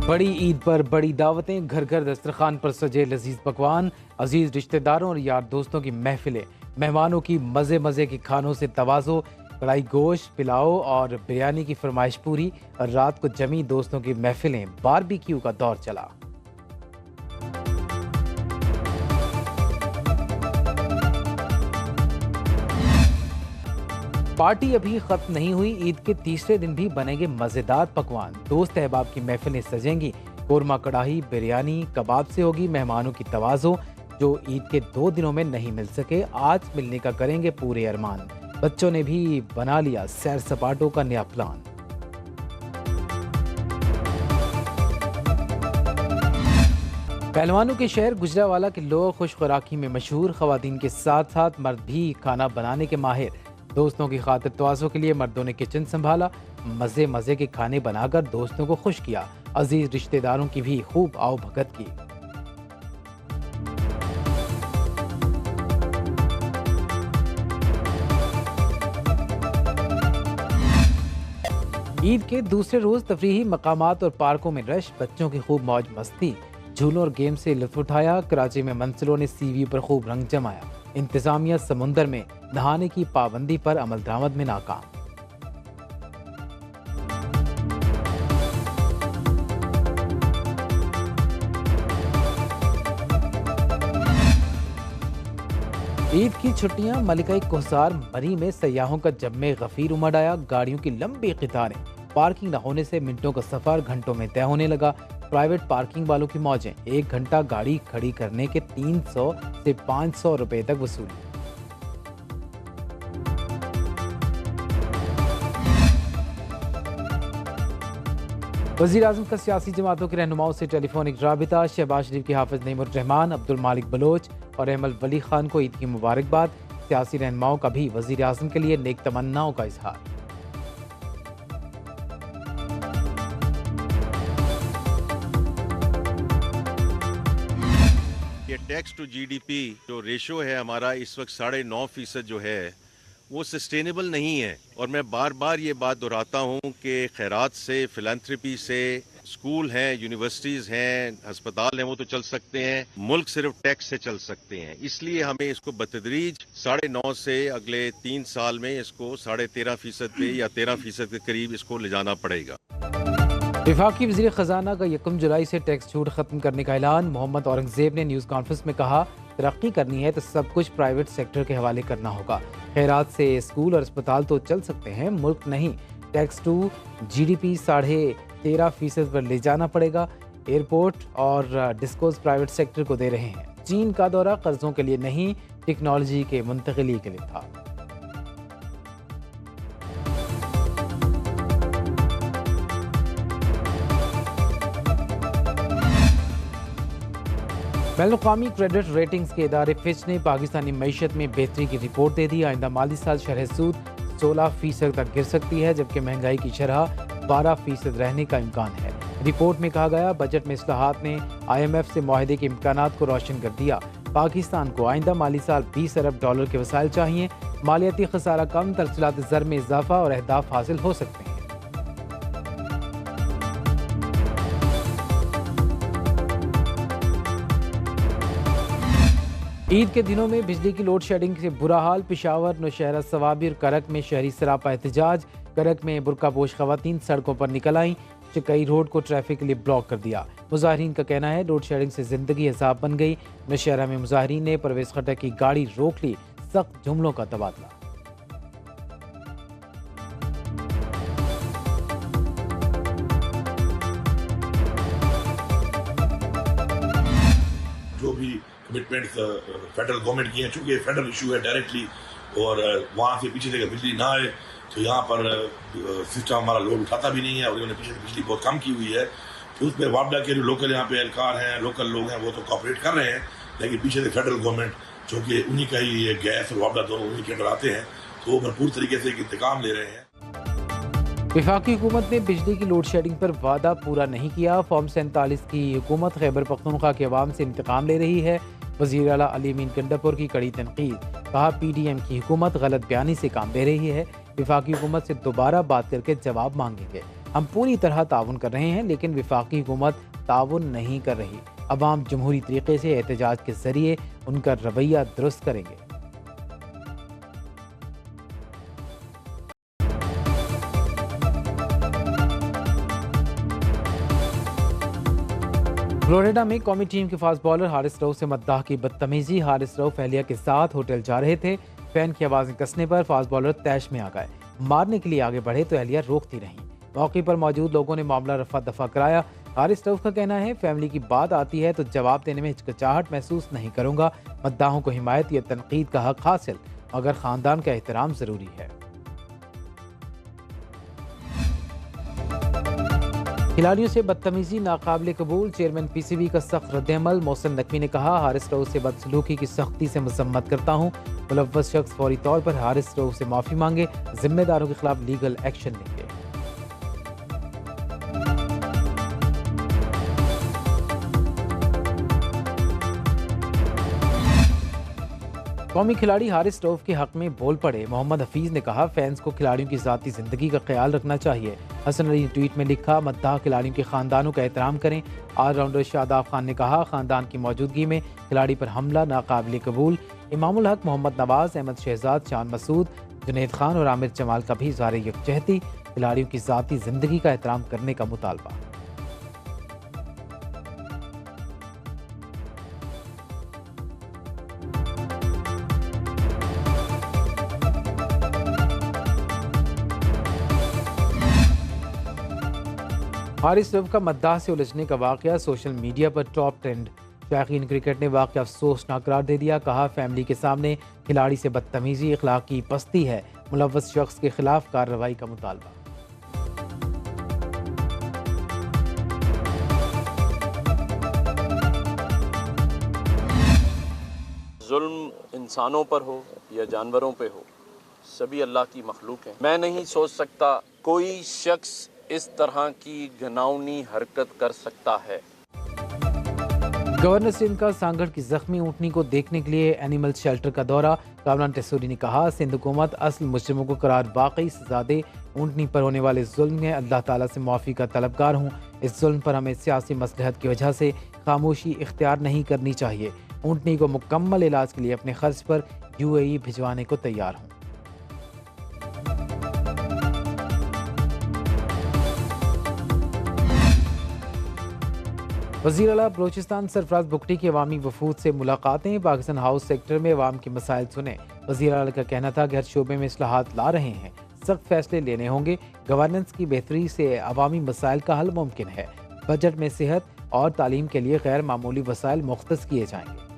बड़ी ईद पर बड़ी दावतें, घर घर दस्तरखान पर सजे लजीज पकवान, अजीज रिश्तेदारों और यार दोस्तों की महफिलें, मेहमानों की मज़े मज़े के खानों से तवाज़ो, कढ़ाई गोश्त, पिलाओ और बिरयानी की फरमाइश पूरी और रात को जमी दोस्तों की महफिलें, बारबेक्यू का दौर चला। पार्टी अभी खत्म नहीं हुई, ईद के तीसरे दिन भी बनेंगे मजेदार पकवान, दोस्त अहबाब की महफिलें सजेंगी, कोरमा कढ़ाई, बिरयानी, कबाब से होगी मेहमानों की तवाज़ो। जो ईद के 2 दिनों में नहीं मिल सके, आज मिलने का करेंगे पूरे अरमान। बच्चों ने भी बना लिया सैर सपाटों का नया प्लान। पहलवानों के शहर गुजरावाला के लोग खुश खुराकी में मशहूर, खवातीन के साथ साथ मर्द भी खाना बनाने के माहिर। दोस्तों की खातिर तवाज़ो के लिए मर्दों ने किचन संभाला, मज़े मज़े के खाने बनाकर दोस्तों को खुश किया, अजीज रिश्तेदारों की भी खूब आओ भगत की। ईद के दूसरे रोज तफरीही मकामात और पार्कों में रश, बच्चों की खूब मौज मस्ती, झूलों और गेम से लुत्फ उठाया। कराची में मंजिलों ने सीवी पर खूब रंग जमाया। इंतजामिया समुंदर में नहाने की पाबंदी पर अमल दरामद में नाकाम। ईद की छुट्टियां, मलिका कोहसार मरी में सयाहों का जम्मे गफीर उमड़ आया। गाड़ियों की लंबी कतारें, पार्किंग न होने से मिनटों का सफर घंटों में तय होने लगा। प्राइवेट पार्किंग वालों की मौजें, 1 घंटा गाड़ी खड़ी करने के 300 से 500 रुपए तक वसूली। वज़ीर आज़म का सियासी जमातों के रहनुमाओं से टेलीफोनिक राबिता, शहबाज शरीफ के हाफिज नईमुर रहमान, अब्दुल मालिक बलोच और अहमद वली खान को ईद की मुबारकबाद। सियासी रहनुमाओं का भी वज़ीर आज़म के लिए नेक तमन्नाओं का इजहार। ये टैक्स टू जीडीपी जो रेशो है हमारा इस वक्त 9.5% जो है वो सस्टेनेबल नहीं है। और मैं बार बार ये बात दोहराता हूँ कि खैरात से, फिलैंथ्रपी से, स्कूल हैं, यूनिवर्सिटीज़ हैं, अस्पताल हैं, वो तो चल सकते हैं, मुल्क सिर्फ टैक्स से चल सकते हैं। इसलिए हमें इसको बतदरीज 9.5 से अगले 3 साल में इसको 13.5% पे या 13% के करीब इसको ले जाना पड़ेगा। वफाकी वज़ीर ख़जाना का 1 जुलाई से टैक्स छूट खत्म करने का ऐलान। मोहम्मद औरंगजेब ने न्यूज़ कॉन्फ्रेंस में कहा, तरक्की करनी है तो सब कुछ प्राइवेट सेक्टर के हवाले करना होगा। खैरात से स्कूल और अस्पताल तो चल सकते हैं, मुल्क नहीं। टैक्स टू जीडीपी 13.5% पर ले जाना पड़ेगा। एयरपोर्ट और डिस्कोज प्राइवेट सेक्टर को दे रहे हैं। चीन का दौरा कर्जों के लिए नहीं, टेक्नोलॉजी के मुंतकिली के लिए था। बैनुल-अक़वामी क्रेडिट रेटिंग्स के इदारे फिच ने पाकिस्तानी मईशत में बेहतरी की रिपोर्ट दे दी। आइंदा माली साल शरह सूद 16% तक गिर सकती है, जबकि महंगाई की शरह 12% रहने का इम्कान है। रिपोर्ट में कहा गया, बजट में इस्लाहात ने IMF से मुआहदे के इम्कानात को रोशन कर दिया। पाकिस्तान को आइंदा माली साल $20 अरब के वसाइल चाहिए। मालियाती खसारा कम, तरसीलात ज़र में इजाफा और अहदाफ हासिल हो सकते हैं। ईद के दिनों में बिजली की लोड शेडिंग से बुरा हाल। पेशावर, नौशहरा, सवाबी और करक में शहरी सरापा एहतजाज। करक में बुर्कापोश खवातीन सड़कों पर निकल आईं। चिकई रोड को ट्रैफिक के लिए ब्लॉक कर दिया। मुजाहिरीन का कहना है, लोड शेडिंग से जिंदगी हिसाब बन गई। नौशहरा में मुजाहिरीन ने परवेज खटक की गाड़ी रोक ली। सख्त जुमलों का तबादला। जो भी कमिटमेंट फेडरल गवर्नमेंट की हैं, चूँकि फेडरल इशू है डायरेक्टली और वहाँ से पीछे से बिजली ना आए तो यहाँ पर सिस्टम हमारा लोड उठाता भी नहीं है और उन्होंने पीछे से बिजली बहुत कम की हुई है। तो उसमें वापडा के जो लोकल यहाँ पे एहलकार हैं, लोकल लोग हैं, वो तो कॉपरेट कर रहे हैं, लेकिन पीछे से फेडरल गवर्नमेंट जो कि उन्हीं का ही ये गैस और वापडा दोनों उन्हीं के अंदर आते हैं, तो वो भरपूर तरीके से इंतकाम ले रहे हैं। वफाकी हुकूमत ने बिजली की लोड शेडिंग पर वादा पूरा नहीं किया। फॉर्म 47 की हुकूमत खैबर पख्तूनख्वा के अवाम से इंतकाम ले रही है। वज़ीर आला अली अमीन गंडापुर की कड़ी तनकीद। कहा, PDM की हुकूमत गलत बयानी से काम ले रही है। वफाकी हुकूमत से दोबारा बात करके जवाब मांगेंगे। हम पूरी तरह ताउन कर रहे हैं, लेकिन वफाकी हुकूमत ताउन नहीं कर रही। अवाम जमहूरी तरीके से एहतजाज के जरिए उनका रवैया दुरुस्त करेंगे। फ्लोरिडा में कौमी टीम के फास्ट बॉलर हारिस रऊफ से मद्दाह की बदतमीजी। हारिस रऊफ अहलिया के साथ होटल जा रहे थे। फैन की आवाज़ें कसने पर फास्ट बॉलर तैश में आ गए। मारने के लिए आगे बढ़े तो अहलिया रोकती रहीं। मौके पर मौजूद लोगों ने मामला रफा दफा कराया। हारिस रऊफ का कहना है, फैमिली की बात आती है तो जवाब देने में हिचकिचाहट महसूस नहीं करूंगा। मद्दाहों को हिमायत या तनकीद का हक हासिल, मगर खानदान का एहतराम जरूरी है। खिलाड़ियों से बदतमीजी नाकाबिले कबूल। चेयरमैन पीसीबी का सख्त रद्दअमल। मोहसिन नकवी ने कहा, हारिस रऊफ से बदसलूकी की सख्ती से मजम्मत करता हूँ। मुलव्वस शख्स फौरी तौर पर हारिस रऊफ से माफ़ी मांगे, जिम्मेदारों के खिलाफ लीगल एक्शन लेंगे। कौमी खिलाड़ी हारिस रऊफ के हक में बोल पड़े। मोहम्मद हफीज ने कहा, फैंस को खिलाड़ियों की ज़ाती ज़िंदगी का ख्याल रखना चाहिए। हसन अली ने ट्वीट में लिखा, मद्दाह खिलाड़ियों के खानदानों का एहतराम करें। ऑलराउंडर शादाब खान ने कहा, खानदान की मौजूदगी में खिलाड़ी पर हमला नाकाबिले कबूल। इमामुल हक, मोहम्मद नवाज, अहमद शहजाद, शान मसूद, जुनैद खान और आमिर जमाल का भी इज़हार यकजहती। खिलाड़ियों की ज़ाती ज़िंदगी का एहतराम करने का मुतालबा। हारिस रऊफ का मद्दाह से उलझने का वाक़या सोशल मीडिया पर टॉप ट्रेंड। शायकीन क्रिकेट ने वाक़या अफसोसनाक करार दे दिया। कहा, फैमिली के सामने खिलाड़ी से बदतमीजी अखलाकी पस्ती है। मुलव्वस शख्स के खिलाफ कार्रवाई का मुतालबा। जुल्म इंसानों पर हो या जानवरों पे हो, सभी अल्लाह की मखलूक हैं। मैं नहीं सोच सकता कोई शख्स इस तरह की घिनौनी हरकत कर सकता है। गवर्नर सिंध का सांगड़ की जख्मी ऊँटनी को देखने के लिए एनिमल शेल्टर का दौरा। कामरान टेसूरी ने कहा, सिंध हुकूमत असल मुजरिमों को करार वाकई सजा दे। ऊँटनी पर होने वाले जुल्म में अल्लाह ताला से माफ़ी का तलबगार हूँ। इस जुल्म पर हमें सियासी मसलहत की वजह से खामोशी इख्तियार नहीं करनी चाहिए। ऊँटनी को मुकम्मल इलाज के लिए अपने खर्च पर UAE भिजवाने को तैयार हूँ। वज़ीर आला बलोचिस्तान सरफराज बुगटी की अवामी वफूद से मुलाकातें। पाकिस्तान हाउस सेक्टर में अवाम के मसाइल सुने। वज़ीर आला का कहना था कि हर शोबे में इस्लाहात ला रहे हैं, सख्त फैसले लेने होंगे। गवर्नेंस की बेहतरी से अवामी मसाइल का हल मुमकिन है। बजट में सेहत और तालीम के लिए गैर मामूली वसाइल मुख्तस किए जाएंगे।